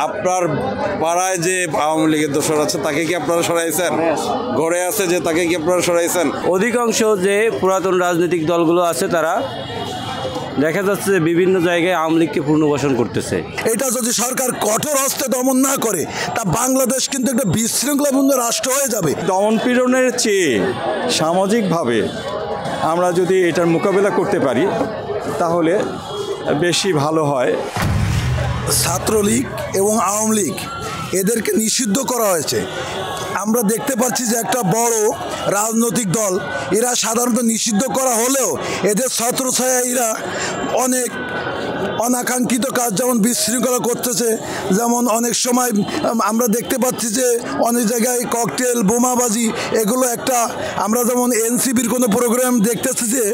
আপনার পাড়ায় যে আওয়ামী লীগের দোসর আছে তাকে কি আপনারা সরাইছেন? ঘরে আছে যে তাকে কি আপনারা সরাইছেন? অধিকাংশ যে পুরাতন রাজনৈতিক দলগুলো আছে তারা দেখা যাচ্ছে যে বিভিন্ন জায়গায় আওয়ামী লীগকে পুনর্বাসন করতেছে। এটা যদি সরকার কঠোর হস্তে দমন না করে তা বাংলাদেশ কিন্তু একটা বিশৃঙ্খলাপূর্ণ রাষ্ট্র হয়ে যাবে। দমন পীড়নের চেয়ে সামাজিকভাবে আমরা যদি এটার মোকাবেলা করতে পারি তাহলে বেশি ভালো হয়। ছাত্রলীগ এবং আওয়ামী লীগ এদেরকে নিষিদ্ধ করা হয়েছে। আমরা দেখতে পাচ্ছি যে একটা বড় রাজনৈতিক দল এরা সাধারণত নিষিদ্ধ করা হলেও এদের ছত্রছায়া এরা অনেক অনাকাঙ্ক্ষিত কাজ যেমন বিশৃঙ্খলা করতেছে। যেমন অনেক সময় আমরা দেখতে পাচ্ছি যে অনেক জায়গায় ককটেল বোমাবাজি এগুলো একটা আমরা যেমন এনসিপির কোনো প্রোগ্রাম দেখতেছি যে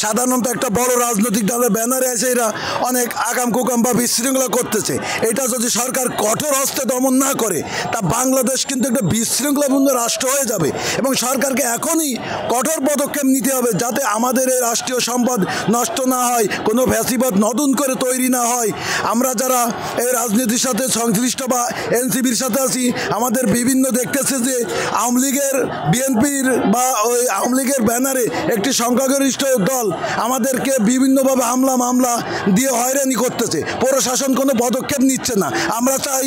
সাধারণত একটা বড় রাজনৈতিক দলের ব্যানারে এসে এরা অনেক আগাম কুকাম বা বিশৃঙ্খলা করতেছে। এটা যদি সরকার কঠোর হস্তে দমন না করে তা বাংলাদেশ কিন্তু একটা বিশৃঙ্খলাপূর্ণ রাষ্ট্র হয়ে যাবে এবং সরকারকে এখনই কঠোর পদক্ষেপ নিতে হবে যাতে আমাদের এই রাষ্ট্রীয় সম্পদ নষ্ট না হয়, কোনো ফ্যাসিবাদ নতুন করে তৈরি না হয়। আমরা যারা এই রাজনীতির সাথে সংশ্লিষ্ট বা এনসিপির সাথে আছি আমাদের বিভিন্ন দেখতেছে যে আওয়ামী লীগের বিএনপির বা ওই আওয়ামী লীগের ব্যানারে একটি সংখ্যাগরিষ্ঠ দল আমাদেরকে বিভিন্নভাবে হামলা মামলা দিয়ে হয়রানি করতেছে। প্রশাসন কোনো পদক্ষেপ নিচ্ছে না। আমরা চাই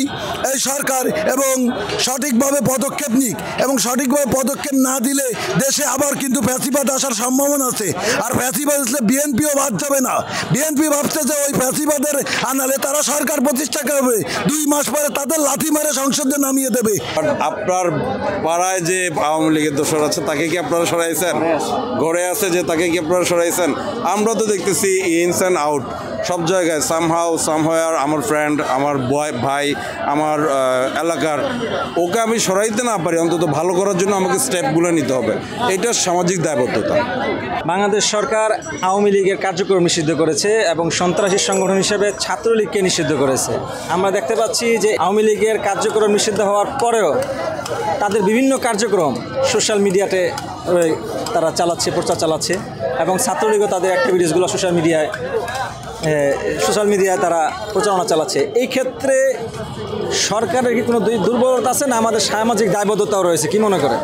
এই সরকার এবং সঠিকভাবে পদক্ষেপ নিক এবং সঠিকভাবে পদক্ষেপ না দিলে দেশে আবার কিন্তু ফ্যাসিবাদ আসার সম্ভাবনা আছে। আর ফ্যাসিবাদ আসলে বিএনপিও বাদ যাবে না। বিএনপি ভাবছে যে ওই ফ্যাসিবাদের আনালে তারা সরকার প্রতিষ্ঠা করবে, 2 মাস পরে তাদের লাথি মারে সংসদে নামিয়ে দেবে। আপনার পাড়ায় যে আওয়ামী লীগের দোসর আছে তাকে কি আপনারা সরাইছেন? ঘরে আছে যে তাকে কি আপনারা সরাইছেন? আমরা তো দেখতেছি ইনস অ্যান্ড আউট সব জায়গায় সামহাওয়ার আমার ফ্রেন্ড, আমার ভাই, আমার এলাকার, ওকে আমি সরাইতে না পারি অন্তত ভালো করার জন্য আমাকে স্টেপগুলো নিতে হবে। এটা সামাজিক দায়বদ্ধতা। বাংলাদেশ সরকার আওয়ামী লীগের কার্যক্রম নিষিদ্ধ করেছে এবং সন্ত্রাসী সংগঠন হিসেবে ছাত্রলীগকে নিষিদ্ধ করেছে। আমরা দেখতে পাচ্ছি যে আওয়ামী লীগের কার্যক্রম নিষিদ্ধ হওয়ার পরেও তাদের বিভিন্ন কার্যক্রম সোশ্যাল মিডিয়াতে তারা চালাচ্ছে, প্রচার চালাচ্ছে এবং ছাত্রলীগও তাদের অ্যাক্টিভিটিসগুলো সোশ্যাল মিডিয়ায় তারা প্রচারণা চালাচ্ছে। এই ক্ষেত্রে সরকারের কি কোনো দুর্বলতা আছে না আমাদের সামাজিক দায়বদ্ধতাও রয়েছে, কি মনে করেন?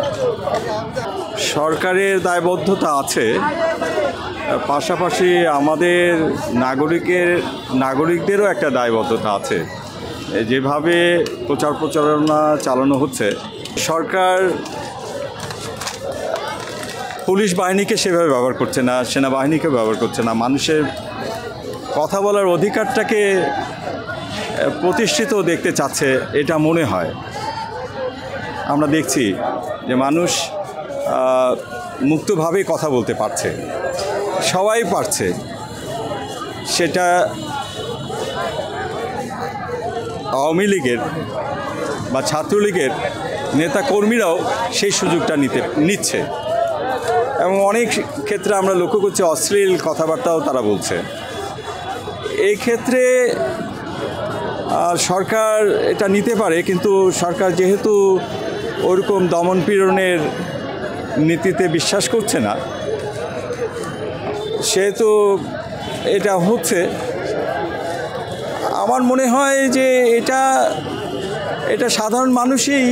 সরকারের দায়বদ্ধতা আছে, পাশাপাশি আমাদের নাগরিকদেরও একটা দায়বদ্ধতা আছে। যেভাবে প্রচারণা চালানো হচ্ছে, সরকার পুলিশ বাহিনীকে সেভাবে ব্যবহার করছে না, সেনাবাহিনীকে ব্যবহার করছে না, মানুষের কথা বলার অধিকারটাকে প্রতিষ্ঠিত দেখতে চাচ্ছে এটা মনে হয়। আমরা দেখছি যে মানুষ মুক্তভাবে কথা বলতে পারছে, সবাই পারছে। সেটা আওয়ামী লীগের বা ছাত্রলীগের নেতাকর্মীরাও সেই সুযোগটা নিচ্ছে এবং অনেক ক্ষেত্রে আমরা লক্ষ্য করছি অশ্লীল কথাবার্তাও তারা বলছে। এই ক্ষেত্রে সরকার এটা নিতে পারে, কিন্তু সরকার যেহেতু ওরকম দমন পীড়নের নীতিতে বিশ্বাস করছে না, সেহেতু এটা হচ্ছে। আমার মনে হয় যে এটা সাধারণ মানুষই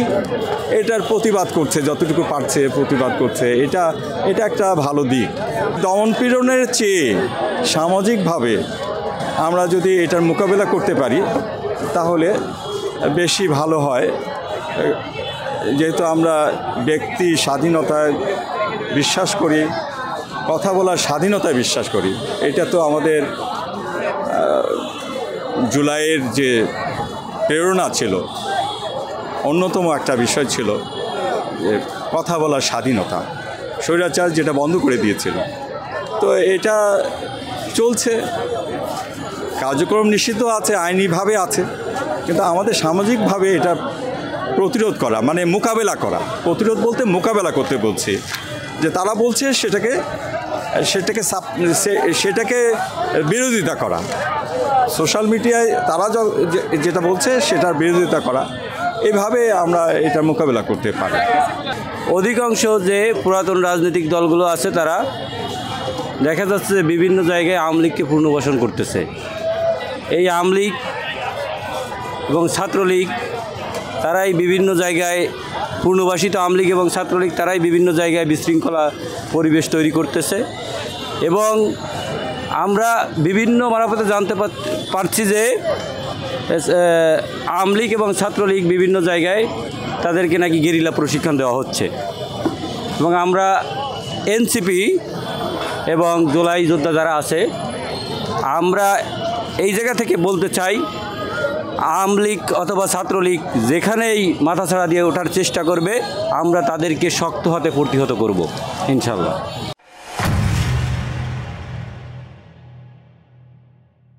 এটার প্রতিবাদ করছে, যতটুকু পারছে প্রতিবাদ করছে। এটা একটা ভালো দিক। দমন পীড়নের চেয়ে সামাজিকভাবে আমরা যদি এটার মোকাবেলা করতে পারি তাহলে বেশি ভালো হয়। যেহেতু আমরা ব্যক্তি স্বাধীনতায় বিশ্বাস করি, কথা বলার স্বাধীনতায় বিশ্বাস করি, এটা তো আমাদের জুলাইয়ের যে প্রেরণা ছিল, অন্যতম একটা বিষয় ছিল যে কথা বলার স্বাধীনতা। স্বৈরাচার যেটা বন্ধ করে দিয়েছিল, তো এটা চলছে। কার্যক্রম নিষিদ্ধ আছে, আইনিভাবে আছে, কিন্তু আমাদের সামাজিকভাবে এটা প্রতিরোধ করা, মানে মোকাবেলা করা। প্রতিরোধ বলতে মোকাবেলা করতে বলছি, যে তারা বলছে সেটাকে বিরোধিতা করা। সোশ্যাল মিডিয়ায় তারা যেটা বলছে সেটার বিরোধিতা করা, এভাবে আমরা এটা মোকাবেলা করতে পারি। অধিকাংশ যে পুরাতন রাজনৈতিক দলগুলো আছে তারা দেখা যাচ্ছে যে বিভিন্ন জায়গায় আওয়ামী লীগকে পুনর্বাসন করতেছে। এই আওয়ামী লীগ এবং ছাত্রলীগ তারাই বিভিন্ন জায়গায় পুনর্বাসিত আওয়ামী লীগ এবং ছাত্রলীগ তারাই বিভিন্ন জায়গায় বিশৃঙ্খলা পরিবেশ তৈরি করতেছে এবং আমরা বিভিন্ন মারফতে জানতে পারছি যে আওয়ামী লীগ এবং ছাত্রলীগ বিভিন্ন জায়গায় তাদেরকে নাকি গেরিলা প্রশিক্ষণ দেওয়া হচ্ছে এবং আমরা এনসিপি এবং জুলাই যোদ্ধা যারা আছে আমরা এই জায়গা থেকে বলতে চাই আওয়ামী লীগ অথবা ছাত্রলীগ যেখানেই মাথাছাড়া দিয়ে ওঠার চেষ্টা করবে আমরা তাদেরকে শক্ত হাতে প্রতিহত করব ইনশাল্লাহ।